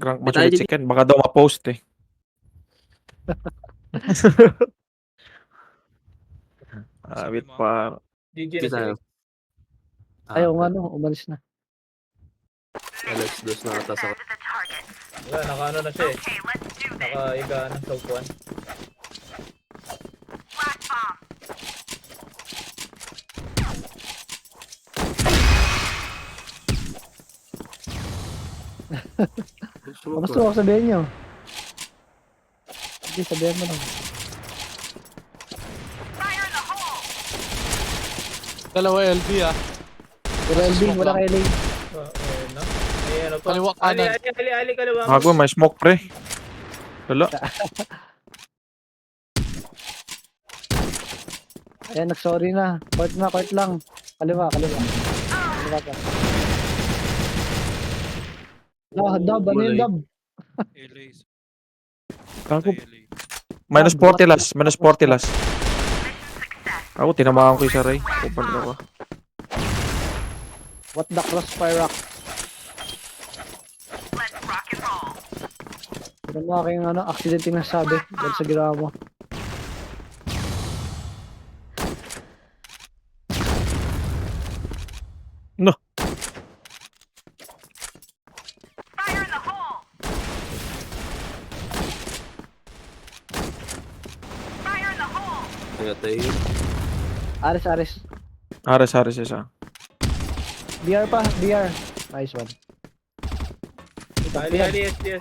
mag-rank Di match tayo ulit si Ken. Baka daw ma-post eh. Sabi Awit mo, pa. GG Di na si tayo. Rick. Ayaw nga no, umalis na. Alas dos na ata sa... Wala, naka-ano na siya eh. Naka-iga ng Soap 1. Gusto ko sabihin nyo. Hindi, sabihin mo lang. Dalawa LB ah. Pero LB, wala kay LA. Ayun na. Ayan na pa. Kaliwa Ali, kanan. ali, kaliwa mo. Gago, may smoke pre. Wala. Ayan, nag-sorry na. Court na, court lang. Kaliwa. Kaliwa pa. Dab, ano yung dab? LA. Gago. LA. Minus 40 last. Minus 40 last. Ako, tinamaan ko yung isa Ray. Kupal ka ba? What the crossfire rock? Ano mo aking accident yung nasabi dahil sa ginawa mo. No. Nagatay. Ares. Ares isa. BR pa, BR. Nice one. Ali, SD.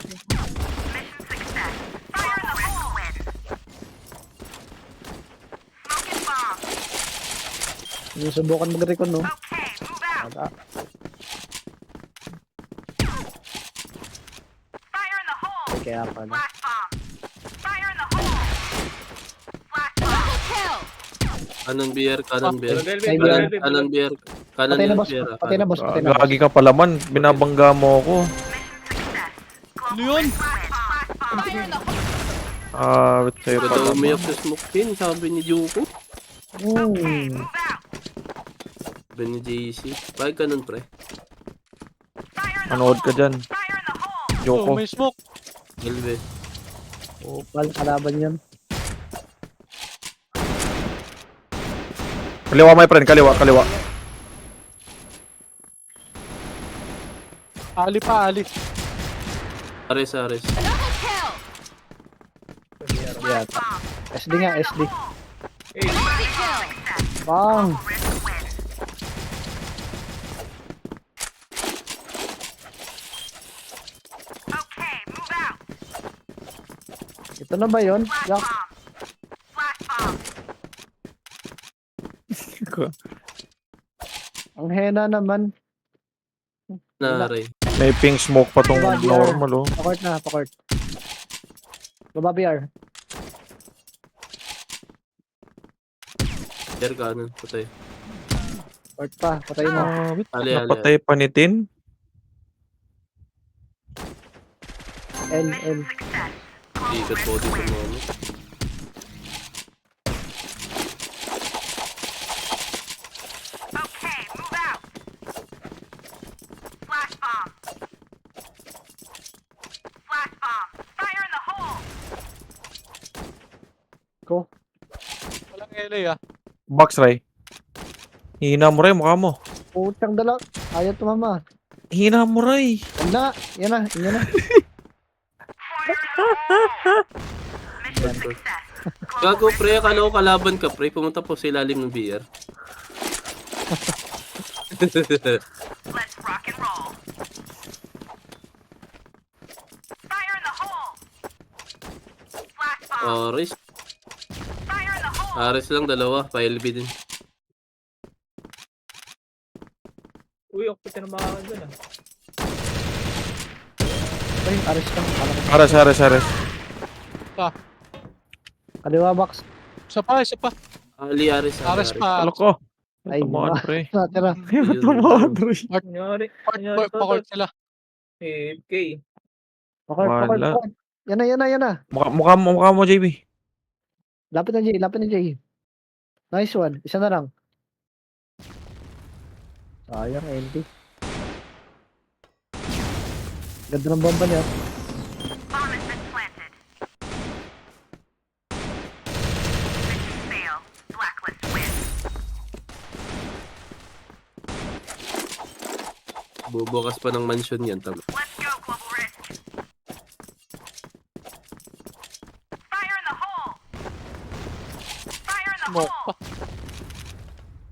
Sinusubukan mag-recon, no? Wala. Ay, kaya pala. Kanan beer. Kanan Beer. Patay na boss, patay na boss. Gagi ka pala man. Binabangga mo ako. Ano yun? Wait sa'yo Ito pala. umiyak sa smoke pin, sabi ni Juko. Sabi ni JC. Bakit ka nun, pre? Manood ka dyan. Oh, Joko. may smoke. Galve. Kalaban yan. Kaliwa my friend. Kaliwa. Ali pa, Ali. Ares. Yeah. SD nga, SD. Hey, Bang! Ito na ba yun? Yak. Ang hena naman. Naray. May pink smoke pa tong Diba, normal oh. Pakort. Baba BR. Beer kanan. Patay. Court pa, patay mo. Ali. Napatay pa ni Tin. L. Ikat body sa mga. Go. Walang LA ah. Box Ray. Hina mo Ray, mukha mo. Putang dala. Ayaw tumama. Hina mo Ray. Wala. Yan na. Gago, pre. Akala ko kalaban ka, pre. Pumunta po sa ilalim ng beer. Ares lang, dalawa. Pa-LB din. uy, ako tinamaan dun ah. Ay, Ares ka. Ares. Kaliwa box. Isa pa. Ali, Ares. Ares pa. Alok ko. Ay, Tamaan diba? pre. Natira. Tamaan Ray. Nangyari Pakort sila. AFK. Pakort. Yan na. Mukha mo JB. Lapit na Jay. Nice one. Isa na lang. Sayang, LD. Ganda ng bomba niya. Bubukas pa ng mansion yan, tama. Smoke pa.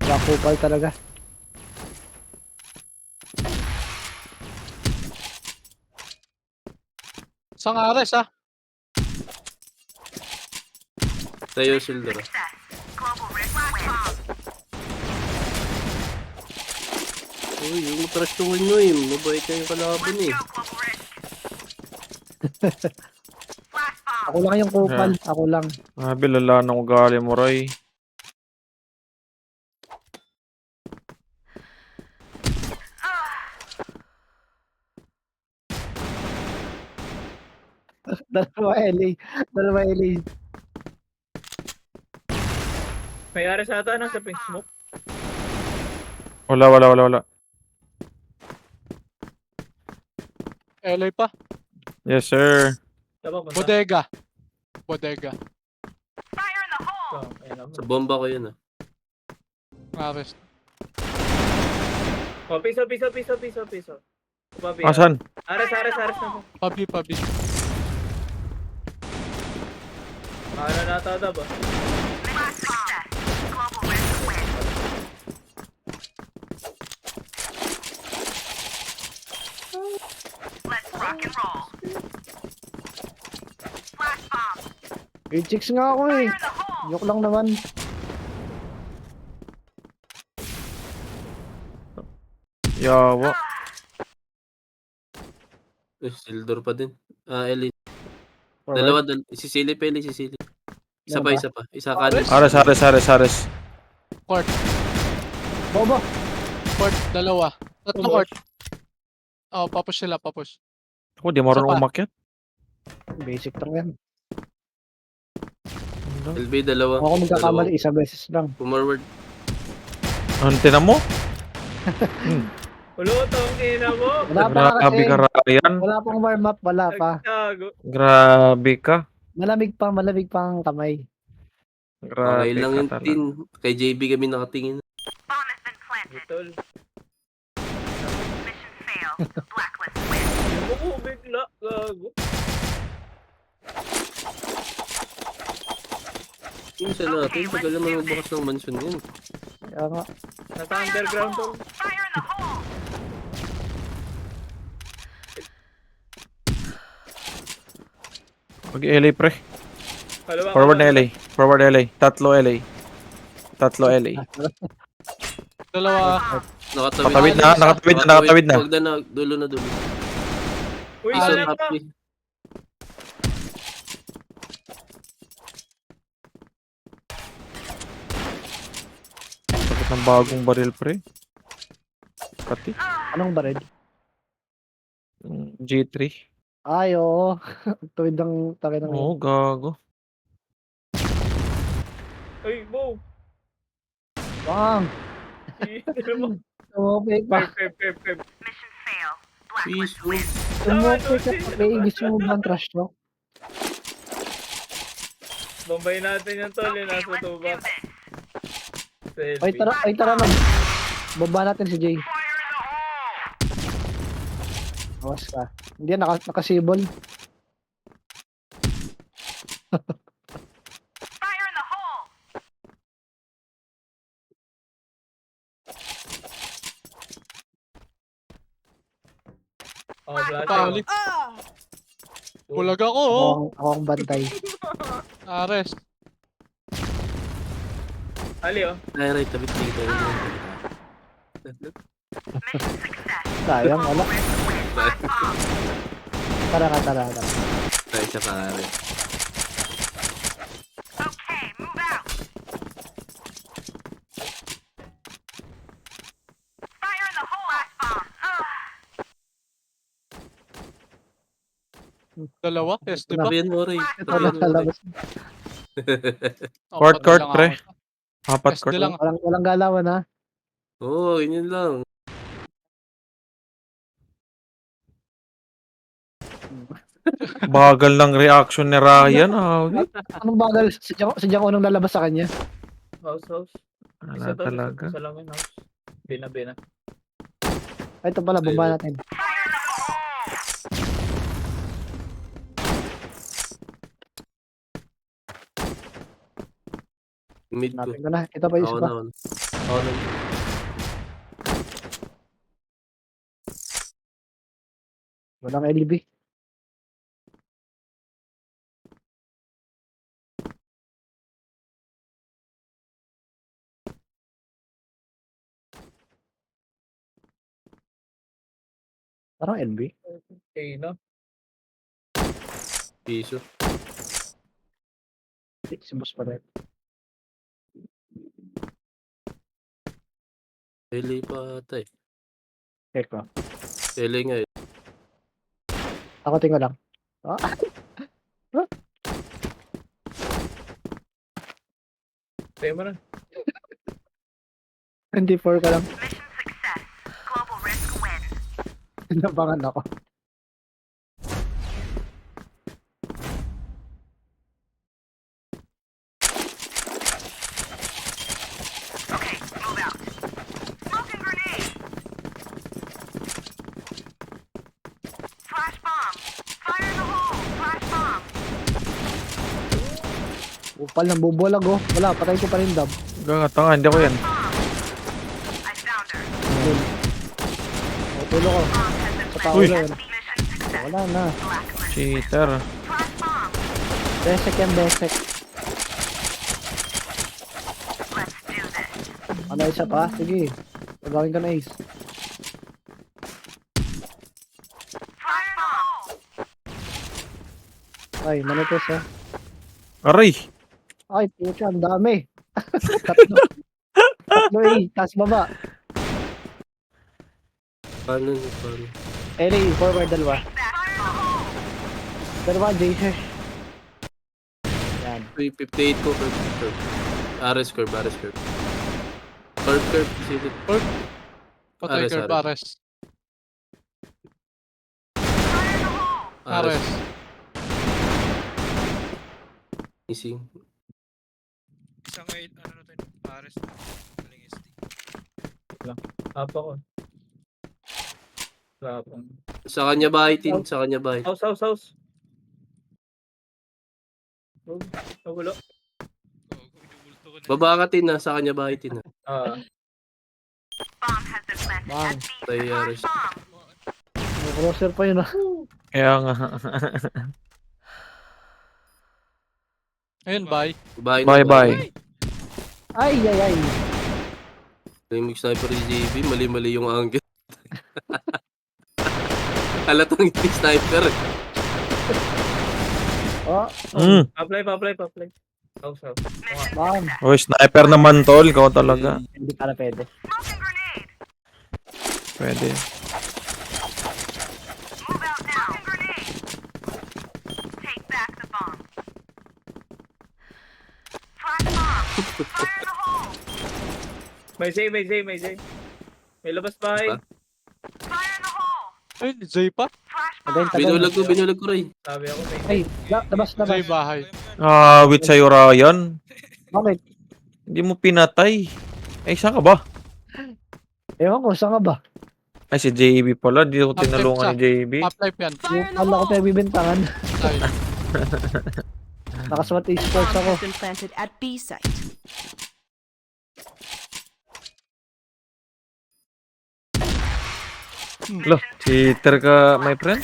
Nakupal talaga. Isang Ares ah. Tayo, Silder. Uy, yung trash to win mo eh. Mabait na yung kalaban eh. Ako lang yung kupal. Ako lang. Grabe, lala ng ugali mo, Roy. Dalawa LA. Dalawa LA. May Ares ata nasa pink smoke. Wala. LA pa. Yes, sir. Tama punta. Bodega. Oh, ayan naman. Sa bomba ko yun ah. Ares. Oh, piso. Papi. Asan? Ares na po. Pabi. Ano natada ba? May chicks nga ako eh. Joke lang naman. Yawa. Silder pa din. Ellie. Dalawa. Sisili pa, Ellie. Sisili. Isa pa. Isa kanan. Ares. Court. Bobo. Court. Dalawa. Tatlo Bobo. court. Oh, papos sila. Ako, di marunong Isa pa. umakyat. Basic lang yan. LB, dalawa. Ako magkakamali isa beses lang. Forward. Ano, tinan mo? Ulo, tong ina mo. Wala pa nga Grabe kasi. ka, Ryan. Wala pang warm up. Wala pa. Nagtago. Grabe ka. Malamig pa ang kamay. Grabe Okay lang ka yung talaga. tin. Kay JB kami nakatingin. Tol. Oo, bigla. Gago. Minsan natin, tagal naman magbukas ng mansion yun. Kaya nga. Nasa underground tol. Mag-LA, pre. Kalawa, Forward na kalawa. LA. Forward LA. Tatlo LA. Dalawa. Nakatawid Nakatawid na. Huwag na, dulo. Uy, Isa sana pa. happy. Sakit ng bagong baril, pre. Kati. Anong baril? G3. Ay, oo. Tuwid ng takin ng... Oo, gago. Uy, Bo. Bang! Ino mo. Tumupik pa. Pep. Peaceful. Tumupik ka pa. May gusto mo bang trash talk? Bombay natin yung tol. Yung nasa tuba. Ay, tara na. Baba natin si Jay. Awas ka. Hindi yan, nakasibol. Oh, flash. Tali. Bulag ako oh. Ako ang bantay. Ares. Ali, oh. Ay, right, tabit dito. Sayang, wala. Tara. Ay, siya pare. Dalawa. SD pa. Tabihan mo, Ray. Ito na kalabas. Oh, Court, patay lang pre. ako. Apat SD court. lang. Walang galawan ha. Oo, yun lang. Bagal ng reaction ni Ryan. Anong bagal? Sadyang ko nung lalabas sa kanya. House. Wala talaga. Isa lang yung house. Bina. Ay, ito pala, bomba natin. Mid ko. Natin ko na. Ito pa yung isa Ako pa. na. Ako na. Walang LB. Parang LB. Okay, no? Piso. Si boss pa rin. Eli pa ata eh. Check ko. Eli nga eh. Ako tingnan lang. Ah, Tayo mo na. 24 ka lang. Nabangan ako. Upal ng bubulag oh. Wala, patay ko pa rin dab. Tanga, hindi ako yan. O, tulo ko. Sa tao Uy. na yun. Wala na. Cheater. Besek yan, besek. Ano isa pa? Sige. Pagawin ka na ace. Ay, manitis oh. Aray! Ay, pucha, ang dami. Tatlo. Tatlo eh, taas baba. Paano? LA, forward dalawa. Dalawa, Jesus. Yan. 58 ko curve. Ares curve. Curve. Silip. Patay Ares, curve, Ares. Ares. Missing. Isang ano na tayo, Pares na. Galing SD. Apa ko. Wala pa. Sa kanya ba itin? Sa kanya ba? House. Oh, nagulo. Binubulto ko na. Baba ka tin na. Sa kanya ba itin na? Ah, Bang. Tayo Ares. May crosser pa yun ah. Kaya nga. Ayun, bye. Bye. Ay. Yung sniper ni JB, mali yung angle. Halatang hindi sniper. Oh, pa-play. House. bang. Uy, sniper naman tol. Ikaw talaga. Hindi pala pwede. Pwede. May Zay. May labas pa eh. Ayun, Zay pa. Magaling tagal. Binulag ko rin. Sabi ako may Ay, labas. Zay bahay. With sa'yo Ryan. Bakit? Hindi mo pinatay. Eh, saan ka ba? Ewan ko, saan ka ba? Ay, si JB pala. Di ko tinalungan ni JB. Top life yan. Wala ko tayo bibintangan. Ay, Nakaswat esports ako. Has been planted at B site. Lo, cheater ka, my friend.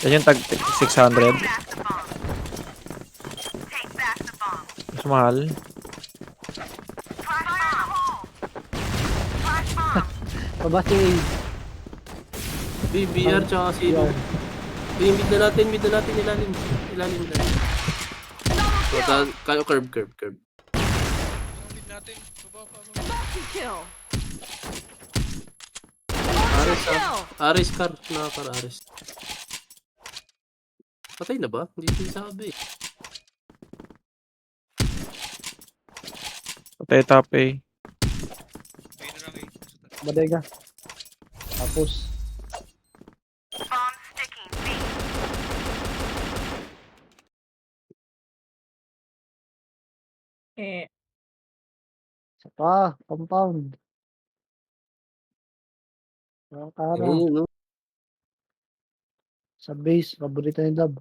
Yan yung tag 600. Mas mahal. Pabati. BR tsaka sino. Mid na natin ilalim. Kayo curve. Ang mid natin. Baba. Kill. Ares car. Nakakar Ares. Patay na ba? Hindi ko sabi. Patay top A. Ayun na lang eh. Badega. Tapos. Isa pa, compound. Tara, Ayun, no? sa base, paborito ni Dab.